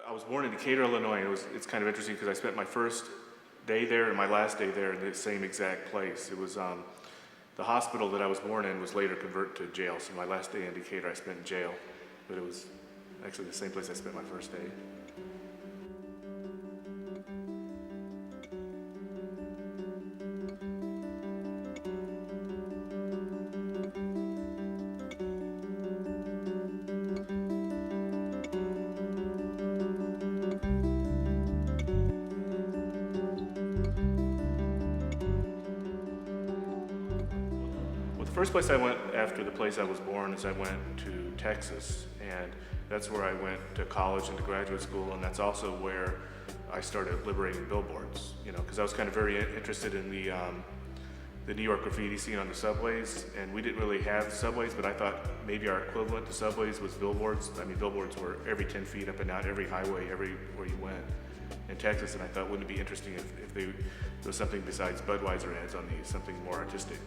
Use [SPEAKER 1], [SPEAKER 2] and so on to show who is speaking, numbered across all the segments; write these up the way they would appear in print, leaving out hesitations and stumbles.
[SPEAKER 1] I was born in Decatur, Illinois. It's kind of interesting because I spent my first day there and my last day there in the same exact place. It was the hospital that I was born in was later converted to jail. So my last day in Decatur I spent in jail, but it was actually the same place I spent my first day. The first place I went after the place I was born is I went to Texas, and that's where I went to college and to graduate school, and that's also where I started liberating billboards, because I was kind of very interested in the New York graffiti scene on the subways, and we didn't really have subways, but I thought maybe our equivalent to subways was billboards. I mean, billboards were every 10 feet up and down every highway, everywhere you went in Texas, and I thought, wouldn't it be interesting if there was something besides Budweiser ads on these, something more artistic.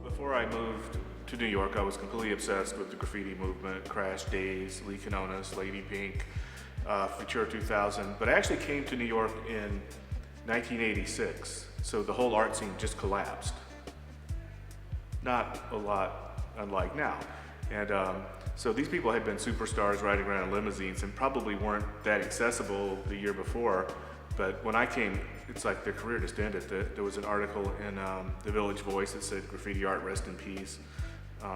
[SPEAKER 1] Before I moved to New York, I was completely obsessed with the graffiti movement, Crash Days, Lee Kanonis, Lady Pink, Futura 2000. But I actually came to New York in 1986, so the whole art scene just collapsed. Not a lot unlike now. And so these people had been superstars riding around in limousines and probably weren't that accessible the year before. But when I came, it's like their career just ended. There was an article in the Village Voice that said "Graffiti Art Rest in Peace"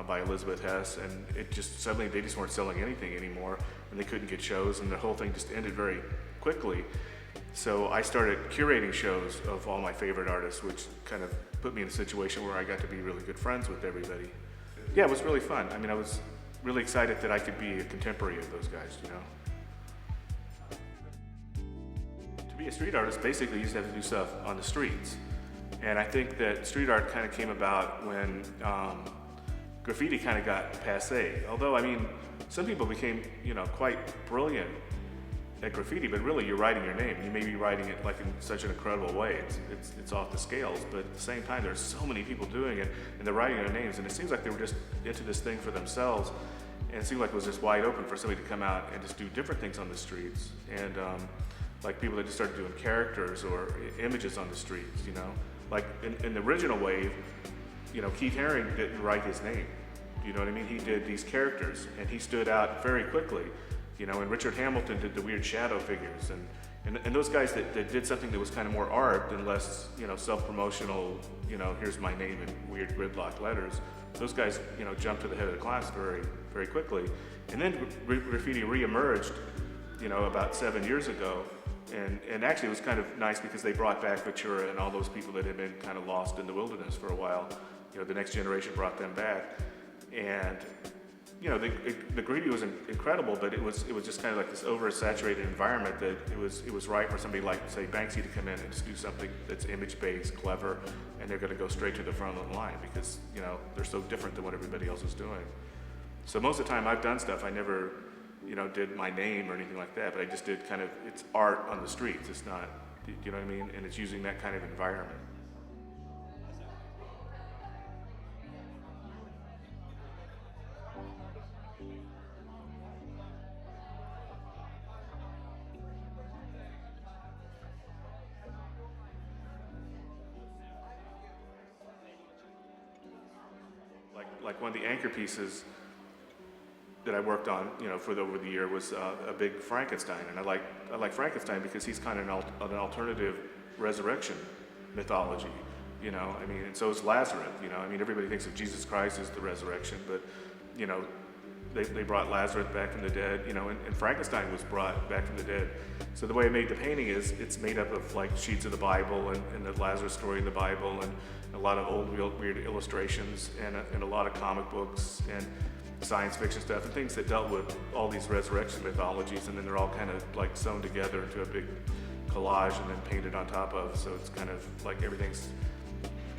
[SPEAKER 1] by Elizabeth Hess, and it just suddenly they just weren't selling anything anymore, and they couldn't get shows, and the whole thing just ended very quickly. So I started curating shows of all my favorite artists, which kind of put me in a situation where I got to be really good friends with everybody. Yeah, it was really fun. I mean, I was really excited that I could be a contemporary of those guys, To be a street artist, basically you just have to do stuff on the streets. And I think that street art kind of came about when graffiti kind of got passé. Although, I mean, some people became, quite brilliant at graffiti, but really you're writing your name. You may be writing it like in such an incredible way. It's off the scales, but at the same time, there's so many people doing it, and they're writing their names, and it seems like they were just into this thing for themselves, and it seemed like it was just wide open for somebody to come out and just do different things on the streets. And like people that just started doing characters or images on the streets, Like in the original wave, Keith Haring didn't write his name. You know what I mean? He did these characters, and he stood out very quickly. And Richard Hamilton did the weird shadow figures, and those guys that did something that was kind of more art and less, self-promotional, here's my name in weird gridlock letters. Those guys, jumped to the head of the class very, very quickly. And then graffiti re-emerged, about 7 years ago. And actually it was kind of nice because they brought back Futura and all those people that had been kind of lost in the wilderness for a while. The next generation brought them back. And the graffiti was incredible, but it was just kind of like this oversaturated environment that it was right for somebody like, say, Banksy to come in and just do something that's image-based, clever, and they're going to go straight to the front of the line because, they're so different than what everybody else is doing. So most of the time I've done stuff, I never, did my name or anything like that, but I just did kind of, it's art on the streets. It's not, you know what I mean? And it's using that kind of environment. Like one of the anchor pieces that I worked on, over the year was a big Frankenstein, and I like Frankenstein because he's kind of an alternative resurrection mythology, and so is Lazarus, everybody thinks of Jesus Christ as the resurrection, but, they brought Lazarus back from the dead, and Frankenstein was brought back from the dead. So the way I made the painting is it's made up of like sheets of the Bible and the Lazarus story in the Bible and a lot of old weird illustrations and a lot of comic books and science fiction stuff and things that dealt with all these resurrection mythologies, and then they're all kind of like sewn together into a big collage and then painted on top of. So it's kind of like everything's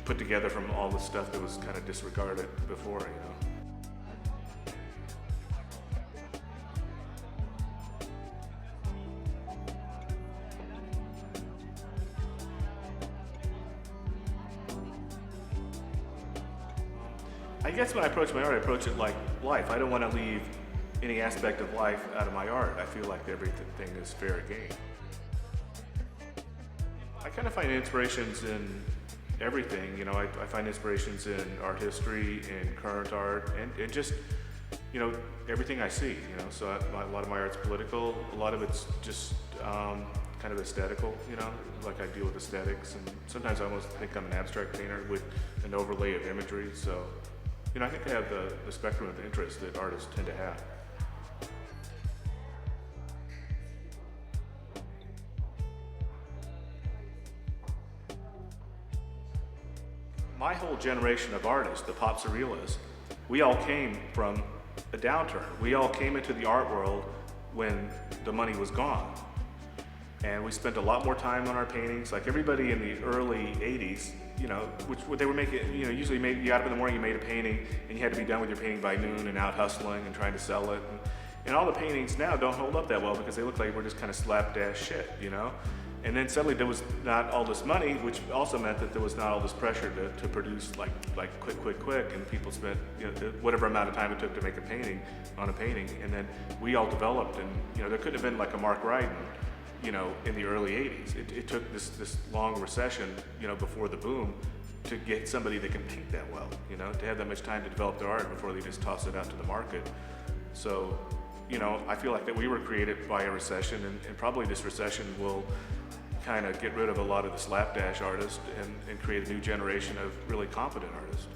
[SPEAKER 1] put together from all the stuff that was kind of disregarded before, I guess when I approach my art, I approach it like life. I don't want to leave any aspect of life out of my art. I feel like everything is fair game. I kind of find inspirations in everything. You know, I find inspirations in art history, in current art, and just, you know, everything I see. You know, so a lot of my art's political. A lot of it's just kind of aesthetical. You know, like I deal with aesthetics, and sometimes I almost think I'm an abstract painter with an overlay of imagery. So, you know, I think I have the spectrum of interest that artists tend to have. My whole generation of artists, the pop surrealists, we all came from a downturn. We all came into the art world when the money was gone. And we spent a lot more time on our paintings. Like everybody in the early 80s, you know, which they were making, you know, usually you got up in the morning, you made a painting, and you had to be done with your painting by noon and out hustling and trying to sell it. And all the paintings now don't hold up that well because they look like we're just kind of slapdash shit, you know? And then suddenly there was not all this money, which also meant that there was not all this pressure to produce like quick, and people spent, you know, whatever amount of time it took to make a painting on a painting, and then we all developed, and you know, there couldn't have been like a Mark Ryden, you know, in the early 80s. It took this long recession, you know, before the boom to get somebody that can paint that well, you know, to have that much time to develop their art before they just toss it out to the market. So, you know, I feel like that we were created by a recession, and probably this recession will kind of get rid of a lot of the slapdash artists and create a new generation of really competent artists.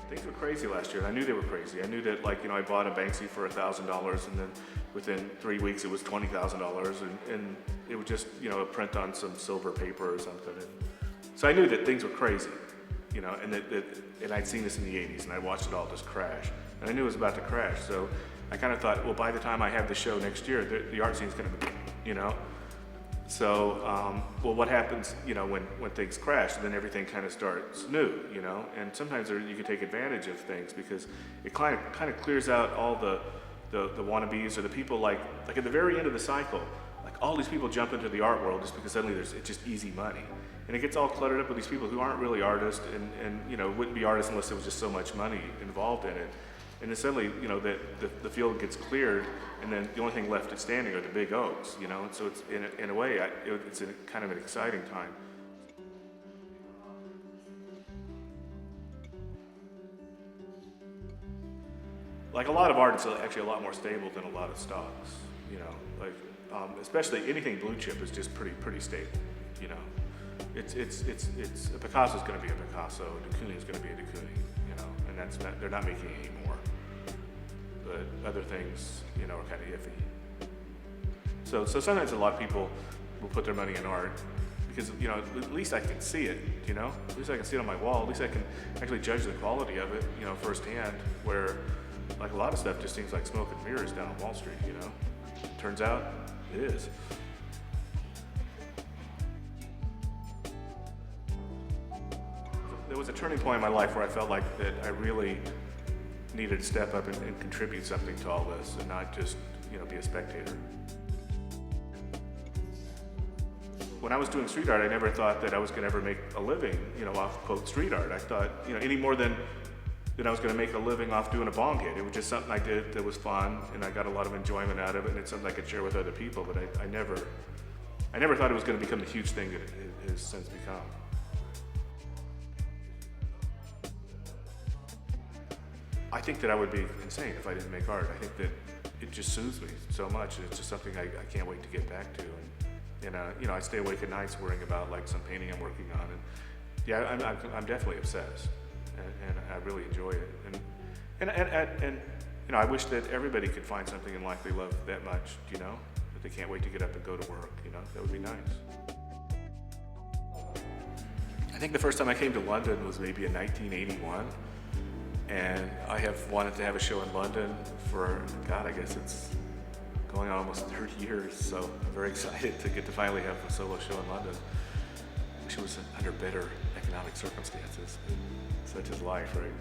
[SPEAKER 1] Things were crazy last year, and I knew they were crazy. I knew that, like, you know, I bought a Banksy for $1,000, and then within 3 weeks it was $20,000, and it was just, you know, a print on some silver paper or something. So I knew that things were crazy, you know, and I'd seen this in the 80s, and I watched it all just crash. And I knew it was about to crash, so I kind of thought, well, by the time I have the show next year, the art scene's gonna be, you know? So, well, what happens, you know, when things crash, then everything kind of starts new, you know? And sometimes you can take advantage of things because it kind of clears out all the wannabes or the people like at the very end of the cycle, like all these people jump into the art world just because suddenly it's just easy money. And it gets all cluttered up with these people who aren't really artists and you know, wouldn't be artists unless there was just so much money involved in it. And then suddenly, you know, the field gets cleared, and then the only thing left standing are the big oaks, you know. And so it's in a way, it's kind of an exciting time. Like a lot of art is actually a lot more stable than a lot of stocks, you know. Like especially anything blue chip is just pretty stable, you know. It's a Picasso's going to be a Picasso, a de Kooning is going to be a de Kooning, you know, and they're not making it anymore. But other things, you know, are kind of iffy. So sometimes a lot of people will put their money in art because, you know, at least I can see it, you know, at least I can see it on my wall, at least I can actually judge the quality of it, you know, firsthand, where like a lot of stuff just seems like smoke and mirrors down on Wall Street, you know. Turns out it is. There was a turning point in my life where I felt like that I really needed to step up and contribute something to all this and not just, you know, be a spectator. When I was doing street art, I never thought that I was going to ever make a living, you know, off, quote, street art. I thought, you know, any more than I was going to make a living off doing a bong hit. It was just something I did that was fun, and I got a lot of enjoyment out of it, and it's something I could share with other people, but I never thought it was going to become the huge thing that it has since become. I think that I would be insane if I didn't make art. I think that it just soothes me so much, and it's just something I can't wait to get back to. And you know, I stay awake at nights worrying about like some painting I'm working on, and yeah, I'm definitely obsessed, and I really enjoy it. And you know, I wish that everybody could find something in life they love that much. You know, that they can't wait to get up and go to work. You know, that would be nice. I think the first time I came to London was maybe in 1981. And I have wanted to have a show in London for, God, I guess it's going on almost 30 years, so I'm very excited to get to finally have a solo show in London. Wish it was under better economic circumstances, but such is life, right?